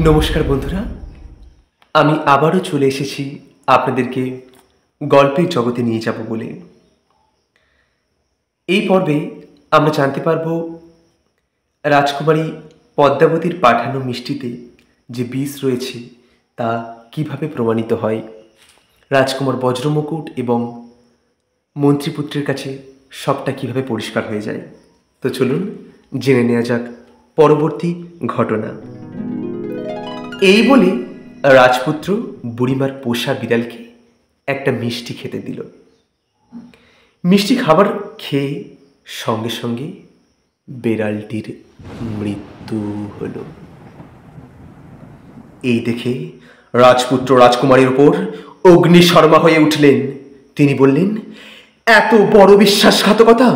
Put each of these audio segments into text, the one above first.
নমস্কার বন্ধুরা, আমি আবারও চলে এসেছি আপনাদেরকে গল্পের জগতে নিয়ে যাব বলে। এই পর্বে আমরা জানতে পারব রাজকুমারী পদ্মাবতীর পাঠানো মিষ্টিতে যে বিষ রয়েছে তা কিভাবে প্রমাণিত হয়। রাজকুমার বজ্রমুকুট এবং মন্ত্রীপুত্রের কাছে সবটা কিভাবে পরিষ্কার হয়ে যায়। তো চলুন জেনে নেওয়া যাক পরবর্তী ঘটনা। এই বলে রাজপুত্র বুড়িমার পোষা বিড়ালকে একটা মিষ্টি খেতে দিল। মিষ্টি খাবার খেয়ে সঙ্গে সঙ্গে বেড়ালটির মৃত্যু হলো। এই দেখে রাজপুত্র রাজকুমারীর ওপর অগ্নিশর্মা হয়ে উঠলেন। তিনি বললেন, এত বড় বিশ্বাসঘাতকতা!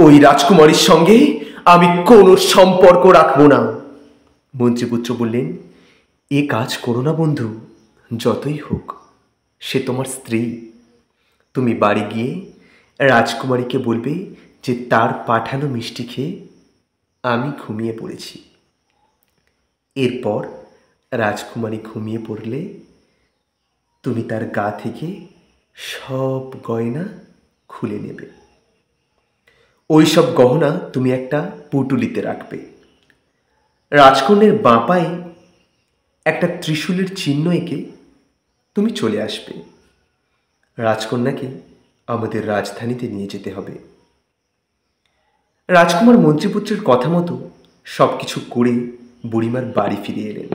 ওই রাজকুমারীর সঙ্গে আমি কোনো সম্পর্ক রাখব না। মন্ত্রীপুত্র বললেন, এ কাজ করো না বন্ধু, যতই হোক সে তোমার স্ত্রী। তুমি বাড়ি গিয়ে রাজকুমারীকে বলবে যে তার পাঠানো মিষ্টি খেয়ে আমি ঘুমিয়ে পড়েছি। এরপর রাজকুমারী ঘুমিয়ে পড়লে তুমি তার গা থেকে সব গয়না খুলে নেবে। ওই সব গহনা তুমি একটা পুটুলিতে রাখবে। রাজকন্যার বাঁ পায়ে একটা ত্রিশূলের চিহ্ন এঁকে তুমি চলে আসবে। রাজকন্যাকে আমাদের রাজধানীতে নিয়ে যেতে হবে। রাজকুমার মন্ত্রীপুত্রের কথা মতো সব কিছু করে বুড়িমার বাড়ি ফিরে এলেন।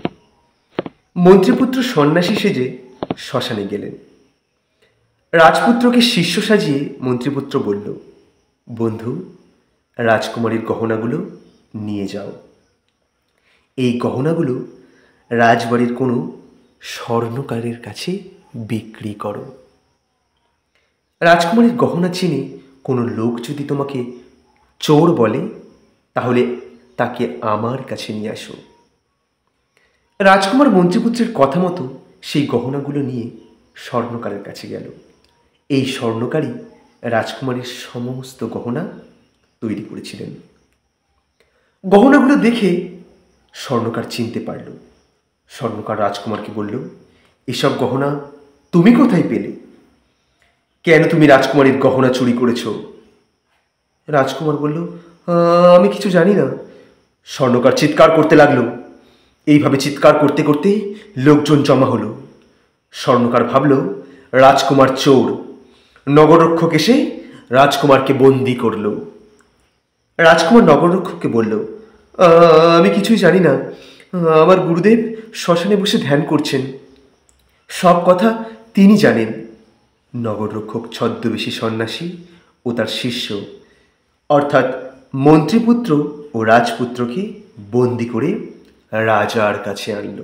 মন্ত্রীপুত্র সন্ন্যাসী সেজে শ্মশানে গেলেন। রাজপুত্রকে শিষ্য সাজিয়ে মন্ত্রীপুত্র বলল, বন্ধু, রাজকুমারীর গহনাগুলো নিয়ে যাও। এই গহনাগুলো রাজবাড়ির কোনো স্বর্ণকারের কাছে বিক্রি করো। রাজকুমারীর গহনা চিনে কোনো লোক যদি তোমাকে চোর বলে, তাহলে তাকে আমার কাছে নিয়ে আসো। রাজকুমার মন্ত্রীপুত্রের কথা মতো সেই গহনাগুলো নিয়ে স্বর্ণকারের কাছে গেল। এই স্বর্ণকারই রাজকুমারীর সমস্ত গহনা তৈরি করেছিলেন। গহনাগুলো দেখে স্বর্ণকার চিনতে পারল। স্বর্ণকার রাজকুমারকে বলল, এসব গহনা তুমি কোথায় পেলে? কেন তুমি রাজকুমারীর গহনা চুরি করেছ? রাজকুমার বলল, আমি কিছু জানি না। স্বর্ণকার চিৎকার করতে লাগলো। এইভাবে চিৎকার করতে করতে লোকজন জমা হলো। স্বর্ণকার ভাবল রাজকুমার চোর। নগররক্ষক এসে রাজকুমারকে বন্দি করল। রাজকুমার নগররক্ষককে বলল, আমি কিছুই জানি না। আমার গুরুদেব শ্মশানে বসে ধ্যান করছেন, সব কথা তিনি জানেন। নগররক্ষক ছদ্মবেশী সন্ন্যাসী ও তার শিষ্য অর্থাৎ মন্ত্রীপুত্র ও রাজপুত্রকে বন্দি করে রাজার কাছে আনল।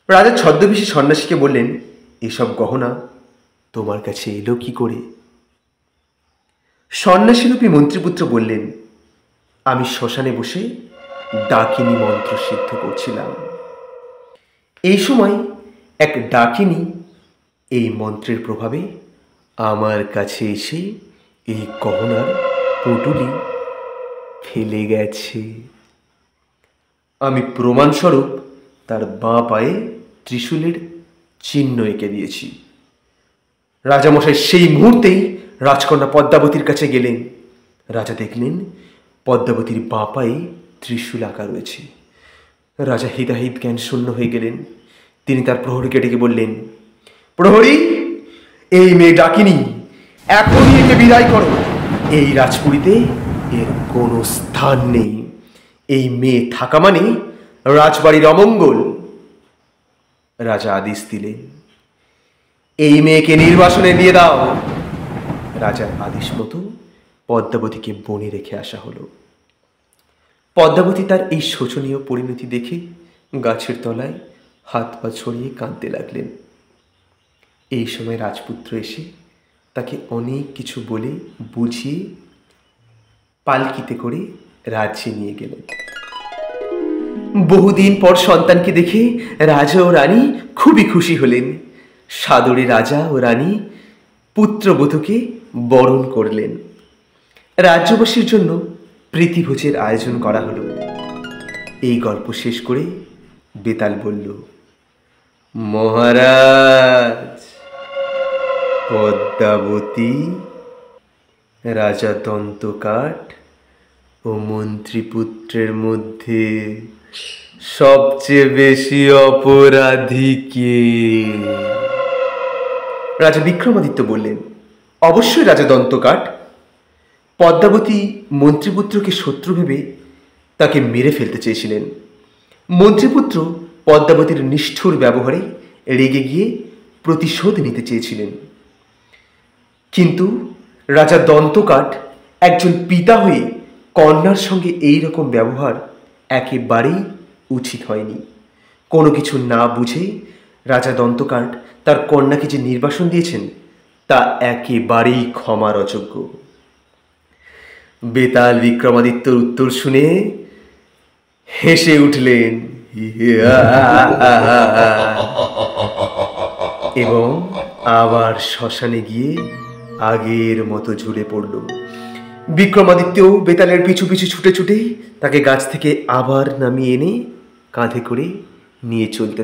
রাজা ছদ্মবেশী সন্ন্যাসীকে বললেন, এসব গহনা তোমার কাছে এলো কি করে? সন্ন্যাসীরূপী মন্ত্রীপুত্র বললেন, আমি শ্মশানে বসে ডাকিনী মন্ত্র সিদ্ধ করছিলাম। এই সময় এক ডাকিনী এই মন্ত্রের প্রভাবে আমার কাছে এসে এই গহনার পুটুলি ফেলে গেছে। আমি প্রমাণস্বরূপ তার বাঁ পায়ে ত্রিশূলের চিহ্ন এঁকে দিয়েছি। রাজামশাই সেই মুহূর্তেই রাজকন্যা পদ্মাবতীর কাছে গেলেন। রাজা দেখলেন পদ্মাবতীর বাঁ পায়ে ত্রিশূল আঁকা রয়েছে। রাজা হিতাহিত জ্ঞান শূন্য হয়ে গেলেন। তিনি তার প্রহরীকে ডেকে বললেন, প্রহরী, এই মেয়ে ডাকিনী, এখনই একে বিদায় করো। এই রাজপুরীতে এর কোনো স্থান নেই। এই মেয়ে থাকা মানে রাজবাড়ির অমঙ্গল। রাজা আদেশ দিলেন, এই মেয়েকে নির্বাসনে দিয়ে দাও। রাজার আদেশ মতো পদ্মাবতীকে বনে রেখে আসা হলো। পদ্মাবতী তার এই শোচনীয় পরিণতি দেখে গাছের তলায় হাত পা ছড়িয়ে কাঁদতে লাগলেন। এই সময় রাজপুত্র এসে তাকে অনেক কিছু বলে বুঝিয়ে পালকিতে করে রাজ্যে নিয়ে গেলেন। বহুদিন পর সন্তানকে দেখে রাজা ও রানী খুবই খুশি হলেন। সাদরে রাজা ও রানী পুত্রবধূকে বরণ করলেন। রাজ্যবাসীর জন্য প্রীতিভোজের আয়োজন করা হলো। এই গল্প শেষ করে বেতাল বলল, মহারাজ, পদ্মাবতী, রাজা দন্তকাঠ ও মন্ত্রীপুত্রের মধ্যে সবচেয়ে বেশি অপরাধী কে? রাজা বিক্রমাদিত্য বললেন, অবশ্যই রাজা দন্তকাঠ। পদ্মাবতী মন্ত্রীপুত্রকে শত্রু ভেবে তাকে মেরে ফেলতে চেয়েছিলেন। মন্ত্রীপুত্র পদ্মাবতীর নিষ্ঠুর ব্যবহারে রেগে গিয়ে প্রতিশোধ নিতে চেয়েছিলেন। কিন্তু রাজা দন্তকাঠ একজন পিতা হয়ে কন্যার সঙ্গে এই রকম ব্যবহার একেবারেই উচিত হয়নি। কোনো কিছু না বুঝে রাজা দন্তকাঠ তার কন্যাকে যে নির্বাসন দিয়েছেন তা একেবারেই ক্ষমার অযোগ্য। বেতাল বিক্রমাদিত্যর উত্তর শুনে হেসে উঠলেন এবং আবার শ্মশানে গিয়ে আগের মতো ঝুলে পড়ল। বিক্রমাদিত্য বেতালের পিছু পিছু ছুটে ছুটে তাকে গাছ থেকে আবার নামিয়ে এনে কাঁধে করে নিয়ে চলতে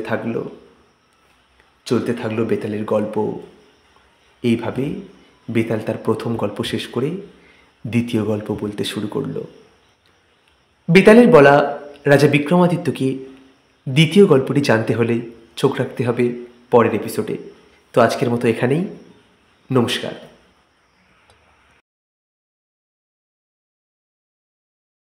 থাকলো বেতালের গল্প। এইভাবে বেতাল তার প্রথম গল্প শেষ করে দ্বিতীয় গল্প বলতে শুরু করলো। বেতালের বলা রাজা বিক্রমাদিত্যকে দ্বিতীয় গল্পটি জানতে হলে চোখ রাখতে হবে পরের এপিসোডে। তো আজকের মতো এখানেই, নমস্কার।